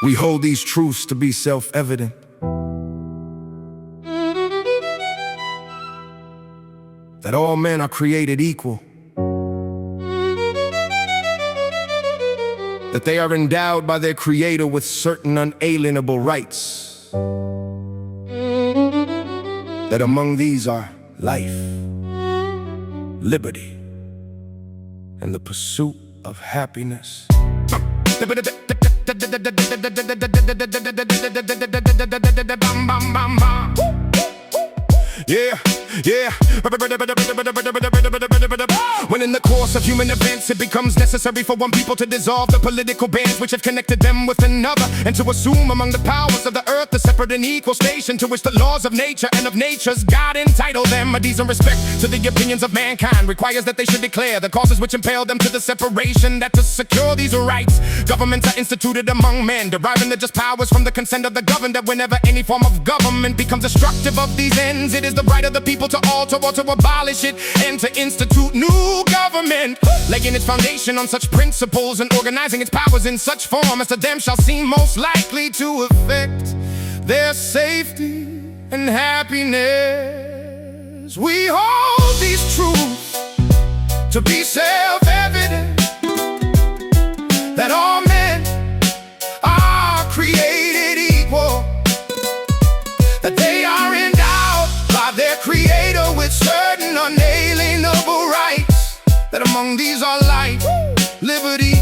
We hold these truths to be self-evident, that all men are created equal, that they are endowed by their Creator with certain unalienable rights, that among these are life, liberty, and the pursuit of happiness. Yeah, yeah. When in the course of human events it becomes necessary for one people to dissolve the political bands which have connected them with another, and to assume among the powers of the earth the separate and equal station to which the laws of nature and of nature's God entitle them. A decent respect to the opinions of mankind requires that they should declare the causes which impel them to the separation, that to secure these rights governments are instituted among men, deriving the just powers from the consent of the governed, that whenever any form of government becomes destructive of these ends, it is the right of the people to alter or to abolish it, and to institute new government, laying its foundation on such principles and organizing its powers in such form as to them shall seem most likely to affect their safety and happiness. We hold these truths to be self-evident, that all men are created equal, that they are endowed by their Creator with certain unalienable rights, that among these are life, liberty,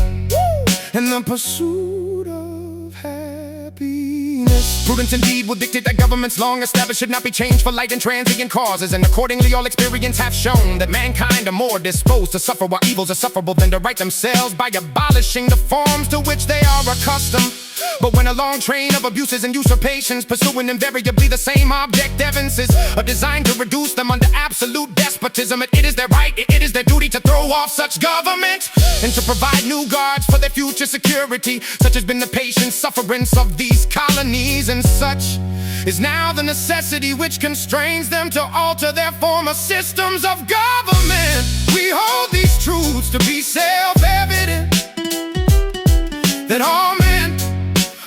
and the pursuit of happiness. Prudence indeed will dictate that governments long established should not be changed for light and transient causes, and accordingly all experience have shown that mankind are more disposed to suffer while evils are sufferable than to right themselves by abolishing the forms to which they are accustomed. But when a long train of abuses and usurpations, pursuing invariably the same object evinces, are designed to reduce them under absolute despotism, it is their right, it is their duty to throw off such government, and to provide new guards for their future security. Such has been the patient sufferance of these colonies, and such is now the necessity which constrains them to alter their former systems of government. We hold these truths to be self-evident, that all men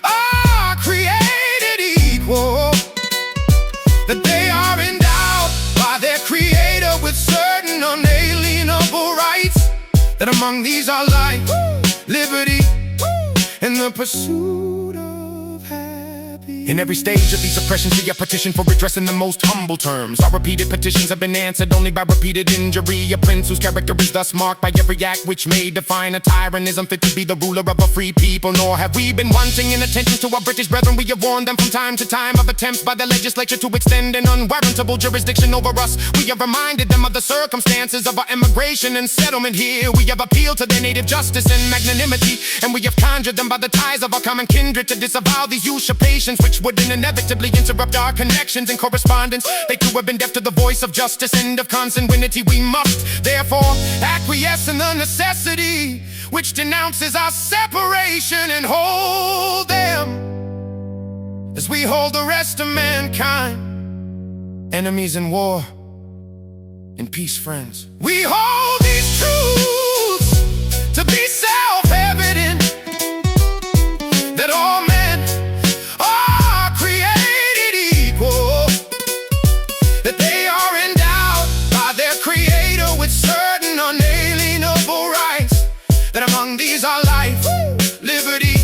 are created equal, that they are endowed by their Creator with certain unalienable rights, that among these are life, liberty, and the pursuit of happiness. In every stage of these oppressions we have petitioned for redress in the most humble terms. Our repeated petitions have been answered only by repeated injury. A prince whose character is thus marked by every act which may define a tyrant is unfit to be the ruler of a free people. Nor have we been wanting in attention to our British brethren. We have warned them from time to time of attempts by the legislature to extend an unwarrantable jurisdiction over us. We have reminded them of the circumstances of our immigration and settlement here. We have appealed to their native justice and magnanimity, and we have conjured them by the ties of our common kindred to disavow these usurpations which would inevitably interrupt our connections and correspondence. They too have been deaf to the voice of justice and of consanguinity. We must therefore acquiesce in the necessity which denounces our separation, and hold them as we hold the rest of mankind, enemies in war, in peace friends. We hold these truths to be self-evident, that all men are life, liberty,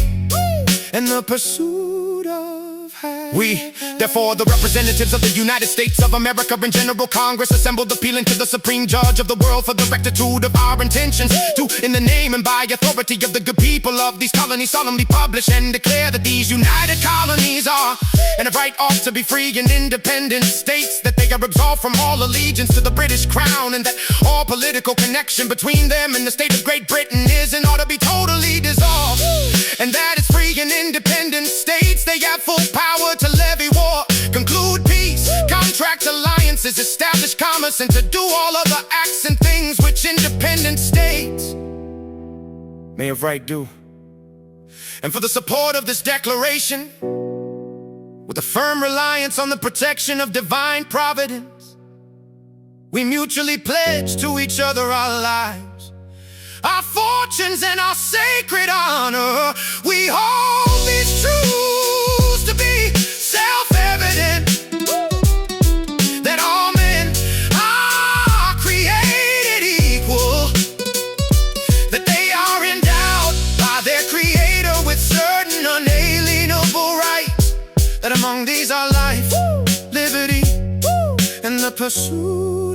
and the pursuit of happiness. We, therefore, the representatives of the United States of America in General Congress, assembled appealing to the Supreme Judge of the world for the rectitude of our intentions, to, in the name and by authority of the good people of these colonies, solemnly publish and declare that these united colonies are and have right ought to be free and independent states, that they are absolved from all allegiance to the British Crown, and that all political connection between them and the state of Great Britain is and ought to be totally dissolved, and that it's free and independent states, they have full power to levy war, conclude peace, contract alliances, establish commerce, and to do all other acts and things which independent states may of right do. And for the support of this declaration, with a firm reliance on the protection of divine providence, We mutually pledge to each other our lives, our fortunes and our sacred honor. We hold these truths to be self-evident, that all men are created equal, that they are endowed by their Creator with certain unalienable rights, that among these are life, liberty, and the pursuit